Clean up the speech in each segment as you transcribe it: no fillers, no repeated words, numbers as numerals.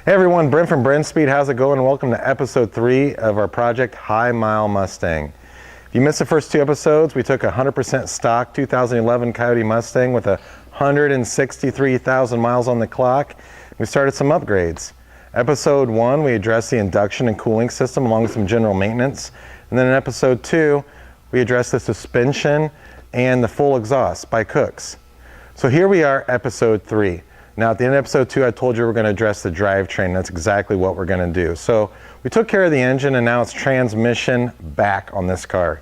Hey everyone, Brent from Brenspeed. How's it going? Welcome to episode 3 of our project High Mile Mustang. If you missed the first 2 episodes, we took a 100% stock 2011 Coyote Mustang with 163,000 miles on the clock. We started some upgrades. Episode 1, we addressed the induction and cooling system along with some general maintenance. And then in episode 2, we addressed the suspension and the full exhaust by Cooks. So here we are, episode 3. Now at the end of episode 2, I told you we're going to address the drivetrain. That's exactly what we're going to do. So we took care of the engine and now it's transmission back on this car.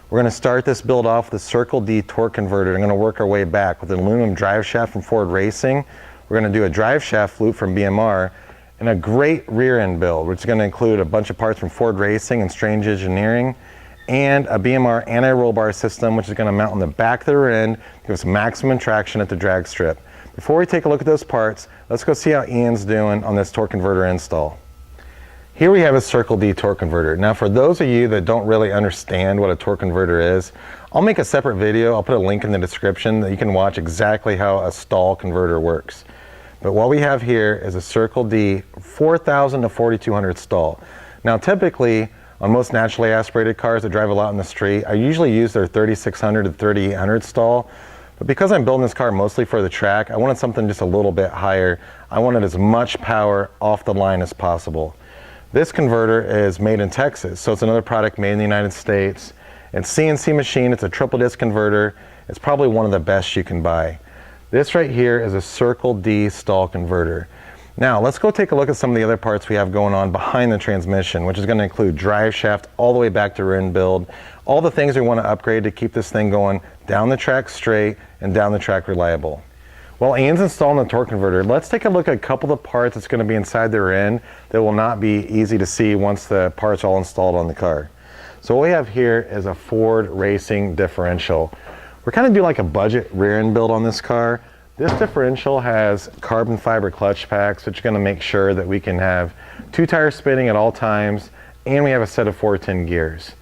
We're going to start this build off with a Circle D torque converter. I'm going to work our way back with an aluminum drive shaft from Ford Racing. We're going to do a drive shaft loop from BMR and a great rear end build, which is going to include a bunch of parts from Ford Racing and Strange Engineering and a BMR anti-roll bar system, which is going to mount on the back of the rear end, give us maximum traction at the drag strip. Before we take a look at those parts, let's go see how Ian's doing on this torque converter install. Here we have a Circle D torque converter. Now for those of you that don't really understand what a torque converter is, I'll make a separate video. I'll put a link in the description that you can watch exactly how a stall converter works. But what we have here is a Circle D 4,000 to 4,200 stall. Now typically on most naturally aspirated cars that drive a lot in the street, I usually use their 3,600 to 3,800 stall. But because I'm building this car mostly for the track, I wanted something just a little bit higher. I wanted as much power off the line as possible. This converter is made in Texas, so it's another product made in the United States. It's CNC machine, it's a triple disc converter. It's probably one of the best you can buy. This right here is a Circle D stall converter. Now let's go take a look at some of the other parts we have going on behind the transmission, which is going to include drive shaft all the way back to rear end build, all the things we want to upgrade to keep this thing going down the track straight and down the track reliable. While Ian's installing the torque converter, let's take a look at a couple of parts that's going to be inside the rear end that will not be easy to see once the parts are all installed on the car. So what we have here is a Ford Racing differential. We're kind of doing like a budget rear end build on this car. This differential has carbon fiber clutch packs, which are going to make sure that we can have 2 tires spinning at all times, and we have a set of 410 gears.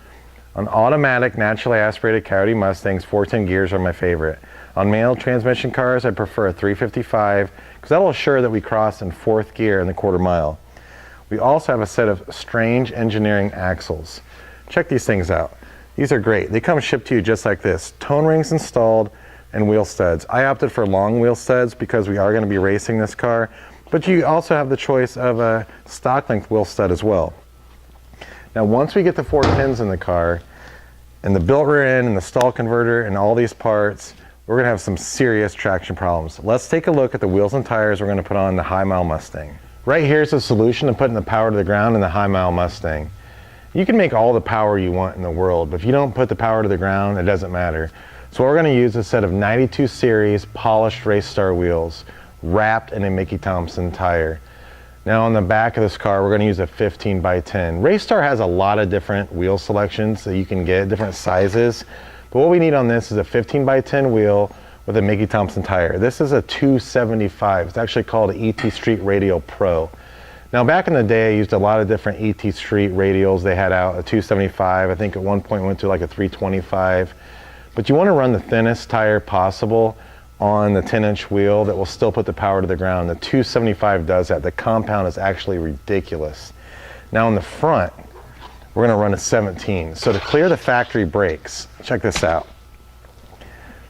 On automatic, naturally aspirated Coyote Mustangs, 410 gears are my favorite. On manual transmission cars, I prefer a 355 because that will assure that we cross in 4th gear in the quarter mile. We also have a set of Strange Engineering axles. Check these things out. These are great. They come shipped to you just like this. Tone rings installed and wheel studs. I opted for long wheel studs because we are going to be racing this car, but you also have the choice of a stock length wheel stud as well. Now once we get the 410s in the car, and the built rear end and the stall converter and all these parts, we're going to have some serious traction problems. Let's take a look at the wheels and tires we're going to put on the High Mile Mustang. Right here is the solution to putting the power to the ground in the High Mile Mustang. You can make all the power you want in the world, but if you don't put the power to the ground, it doesn't matter. So we're going to use a set of 92 series polished Racestar wheels wrapped in a Mickey Thompson tire. Now on the back of this car, we're going to use a 15 by 10. Racestar has a lot of different wheel selections that you can get, different sizes. But what we need on this is a 15 by 10 wheel with a Mickey Thompson tire. This is a 275. It's actually called an ET Street Radial Pro. Now back in the day, I used a lot of different ET Street radials. They had out a 275. I think at one point went to like a 325. But you want to run the thinnest tire possible on the 10-inch wheel that will still put the power to the ground. The 275 does that. The compound is actually ridiculous. Now in the front, we're going to run a 17. So to clear the factory brakes, check this out.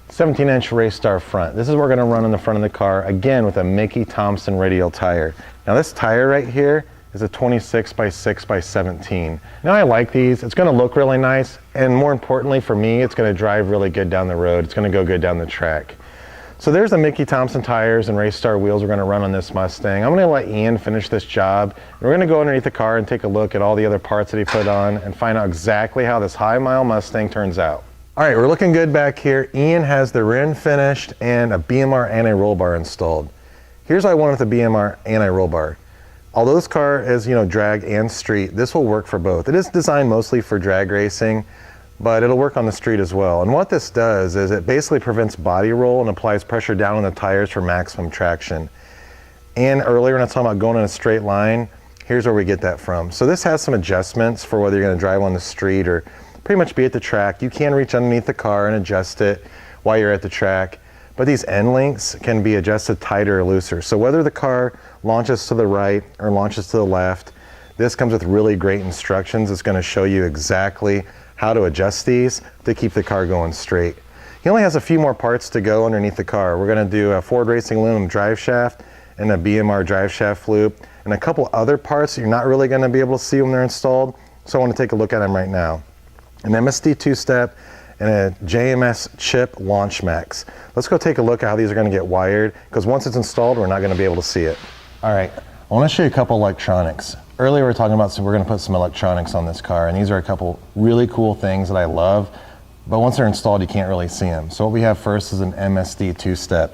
17-inch Racestar front. This is what we're going to run in the front of the car, again with a Mickey Thompson radial tire. Now this tire right here is a 26 by 6 by 17. Now I like these. It's going to look really nice, and more importantly for me, it's going to drive really good down the road. It's going to go good down the track. So there's the Mickey Thompson tires and Racestar wheels we're going to run on this Mustang. I'm going to let Ian finish this job. We're going to go underneath the car and take a look at all the other parts that he put on and find out exactly how this High Mile Mustang turns out. All right, we're looking good back here. Ian has the rear end finished and a BMR anti-roll bar installed. Here's what I want with the BMR anti-roll bar. Although this car is, drag and street, this will work for both. It is designed mostly for drag racing, but it'll work on the street as well. And what this does is it basically prevents body roll and applies pressure down on the tires for maximum traction. And earlier when I was talking about going in a straight line, here's where we get that from. So this has some adjustments for whether you're going to drive on the street or pretty much be at the track. You can reach underneath the car and adjust it while you're at the track. but these end links can be adjusted tighter or looser. So whether the car launches to the right or launches to the left, this comes with really great instructions. It's going to show you exactly how to adjust these to keep the car going straight. He only has a few more parts to go underneath the car. We're going to do a Ford Racing aluminum drive shaft and a BMR drive shaft loop and a couple other parts that you're not really going to be able to see when they're installed. So I want to take a look at them right now. An MSD two-step and a JMS chip Launch MAX. Let's go take a look at how these are going to get wired, because once it's installed, we're not going to be able to see it. All right, I want to show you a couple electronics. Earlier we were talking about, so we're going to put some electronics on this car, and these are a couple really cool things that I love, but once they're installed, you can't really see them. So what we have first is an MSD two-step.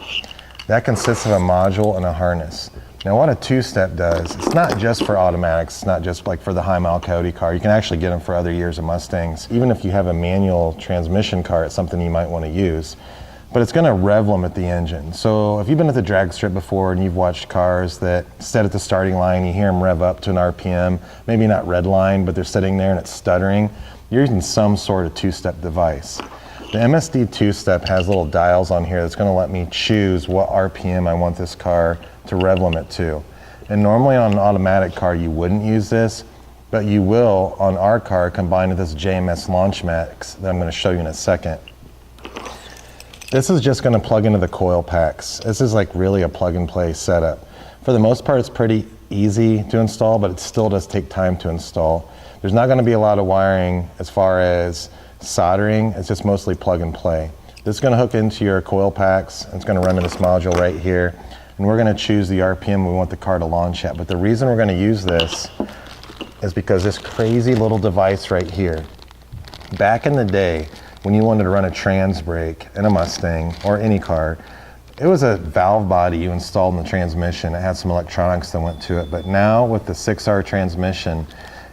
That consists of a module and a harness. Now what a two-step does, it's not just for automatics, it's not just like for the high-mile Coyote car. You can actually get them for other years of Mustangs. Even if you have a manual transmission car, it's something you might want to use. But it's going to rev them at the engine. So if you've been at the drag strip before and you've watched cars that sit at the starting line, you hear them rev up to an RPM, maybe not red line, but they're sitting there and it's stuttering, you're using some sort of two-step device. The MSD two-step has little dials on here that's going to let me choose what RPM I want this car to rev limit to. And normally on an automatic car you wouldn't use this, but you will on our car combined with this JMS Launch MAX that I'm going to show you in a second. This is just going to plug into the coil packs. This is like really a plug and play setup. For the most part it's pretty easy to install, but it still does take time to install. There's not going to be a lot of wiring as far as soldering, it's just mostly plug and play. This is going to hook into your coil packs. It's going to run to this module right here, and we're going to choose the RPM we want the car to launch at. But the reason we're going to use this is because this crazy little device right here, back in the day when you wanted to run a trans brake in a Mustang or any car, it was a valve body you installed in the transmission. It had some electronics that went to it, but now with the 6R transmission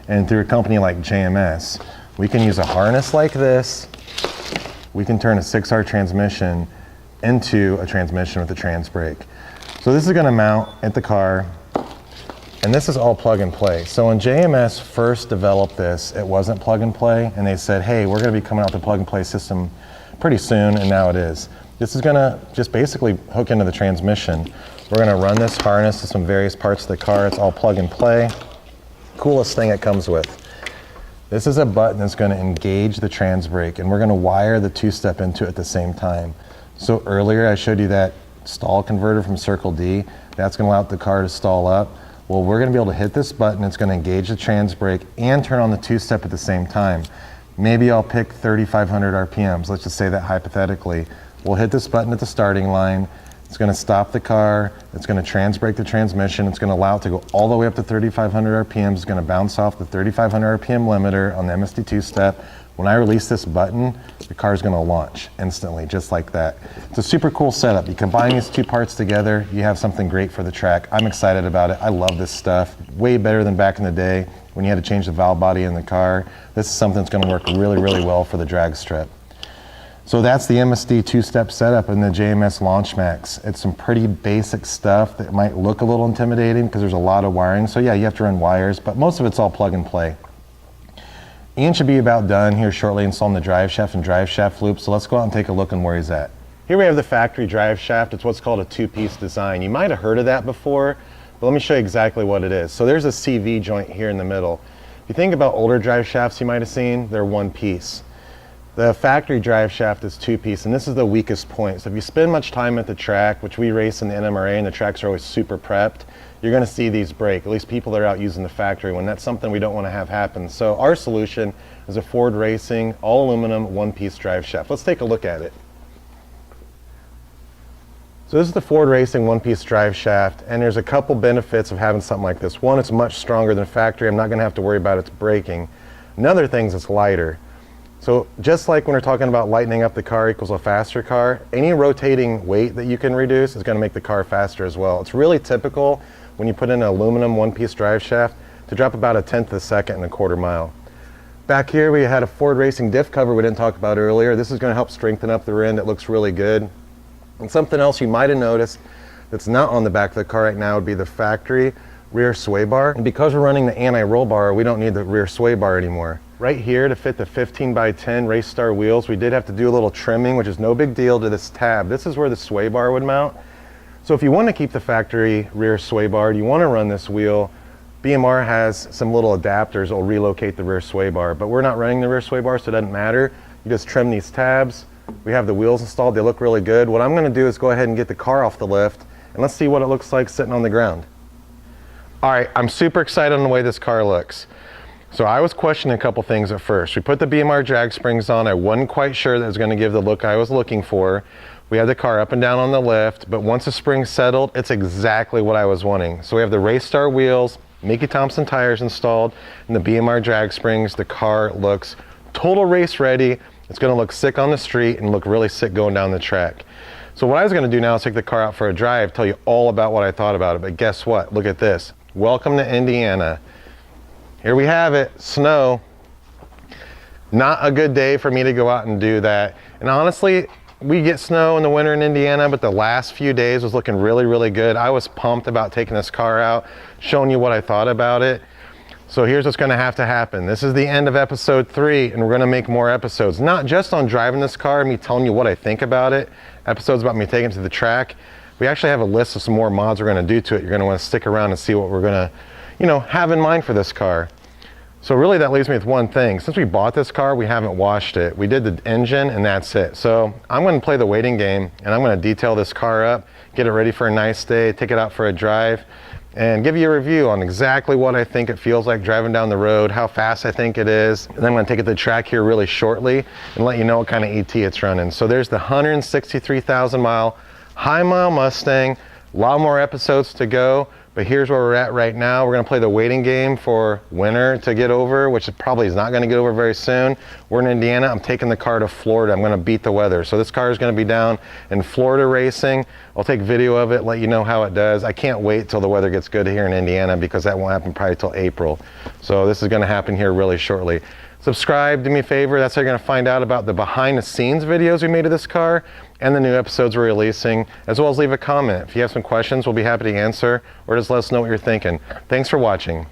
and through a company like JMS, we can use a harness like this. We can turn a 6R transmission into a transmission with a trans brake. So this is going to mount at the car, and this is all plug and play. So when JMS first developed this, it wasn't plug and play, and they said, hey, we're going to be coming out with a plug and play system pretty soon, and now it is. This is going to just basically hook into the transmission. We're going to run this harness to some various parts of the car. It's all plug and play. Coolest thing it comes with. This is a button that's going to engage the trans brake, and we're going to wire the two-step into it at the same time. So earlier I showed you that stall converter from Circle D. That's going to allow the car to stall up. Well, we're going to be able to hit this button. It's going to engage the trans brake and turn on the two-step at the same time. Maybe I'll pick 3,500 RPMs. Let's just say that hypothetically. We'll hit this button at the starting line. It's going to stop the car. It's going to trans brake the transmission. It's going to allow it to go all the way up to 3,500 RPMs. It's going to bounce off the 3,500 RPM limiter on the MSD two-step. When I release this button, the car is going to launch instantly, just like that. It's a super cool setup. You combine these two parts together, you have something great for the track. I'm excited about it. I love this stuff. Way better than back in the day when you had to change the valve body in the car. This is something that's going to work really, really well for the drag strip. So that's the MSD two-step setup in the JMS Launch MAX. It's some pretty basic stuff that might look a little intimidating because there's a lot of wiring. So yeah, you have to run wires, but most of it's all plug and play. Ian should be about done here shortly installing the drive shaft and drive shaft loop. So let's go out and take a look on where he's at. Here we have the factory drive shaft. It's what's called a two-piece design. You might have heard of that before, but let me show you exactly what it is. So there's a CV joint here in the middle. If you think about older drive shafts you might have seen, they're one piece. The factory drive shaft is two-piece, and this is the weakest point. So if you spend much time at the track, which we race in the NMRA, and the tracks are always super prepped, you're going to see these break, at least people that are out using the factory one. That's something we don't want to have happen. So our solution is a Ford Racing, all aluminum, one-piece drive shaft. Let's take a look at it. So this is the Ford Racing one-piece drive shaft, and there's a couple benefits of having something like this. One, it's much stronger than factory. I'm not going to have to worry about it breaking. Another thing is it's lighter. So just like when we're talking about lightening up the car equals a faster car, any rotating weight that you can reduce is going to make the car faster as well. It's really typical when you put in an aluminum one-piece drive shaft to drop about 1/10 of a second in a quarter mile. Back here we had a Ford Racing diff cover we didn't talk about earlier. This is going to help strengthen up the rear end. It looks really good. And something else you might have noticed that's not on the back of the car right now would be the factory rear sway bar. And because we're running the anti-roll bar, we don't need the rear sway bar anymore. right here to fit the 15x10 Racestar wheels, we did have to do a little trimming, which is no big deal, to this tab. This is where the sway bar would mount. So if you want to keep the factory rear sway bar, you want to run this wheel, BMR has some little adapters that will relocate the rear sway bar, but we're not running the rear sway bar, so it doesn't matter. You just trim these tabs. We have the wheels installed, they look really good. What I'm going to do is go ahead and get the car off the lift, and let's see what it looks like sitting on the ground. All right, I'm super excited on the way this car looks. So I was questioning a couple things at first. We put the BMR drag springs on. I wasn't quite sure that it was going to give the look I was looking for. We had the car up and down on the lift, but once the springs settled, it's exactly what I was wanting. So we have the Racestar wheels, Mickey Thompson tires installed, and the BMR drag springs. The car looks total race ready. It's going to look sick on the street and look really sick going down the track. So what I was going to do now is take the car out for a drive, tell you all about what I thought about it. But guess what? Look at this. Welcome to Indiana. Here we have it, snow. Not a good day for me to go out and do that. And honestly, we get snow in the winter in Indiana, but the last few days was looking really, really good. I was pumped about taking this car out, showing you what I thought about it. So here's what's gonna have to happen. This is the end of episode 3, and we're gonna make more episodes, not just on driving this car, me telling you what I think about it, episodes about me taking it to the track. We actually have a list of some more mods we're gonna do to it. You're gonna wanna stick around and see what we're gonna, have in mind for this car. So really that leaves me with one thing. Since we bought this car, we haven't washed it. We did the engine and that's it. So I'm gonna play the waiting game and I'm gonna detail this car up, get it ready for a nice day, take it out for a drive, and give you a review on exactly what I think it feels like driving down the road, how fast I think it is. And then I'm gonna take it to the track here really shortly and let you know what kind of ET it's running. So there's the 163,000 mile, high mile Mustang. A lot more episodes to go, but here's where we're at right now. We're gonna play the waiting game for winter to get over, which probably is not gonna get over very soon. We're in Indiana, I'm taking the car to Florida. I'm gonna beat the weather. So this car is gonna be down in Florida racing. I'll take video of it, let you know how it does. I can't wait till the weather gets good here in Indiana because that won't happen probably till April. So this is gonna happen here really shortly. Subscribe, do me a favor. That's how you're gonna find out about the behind the scenes videos we made of this car and the new episodes we're releasing, as well as leave a comment. If you have some questions, we'll be happy to answer, or just let us know what you're thinking. Thanks for watching.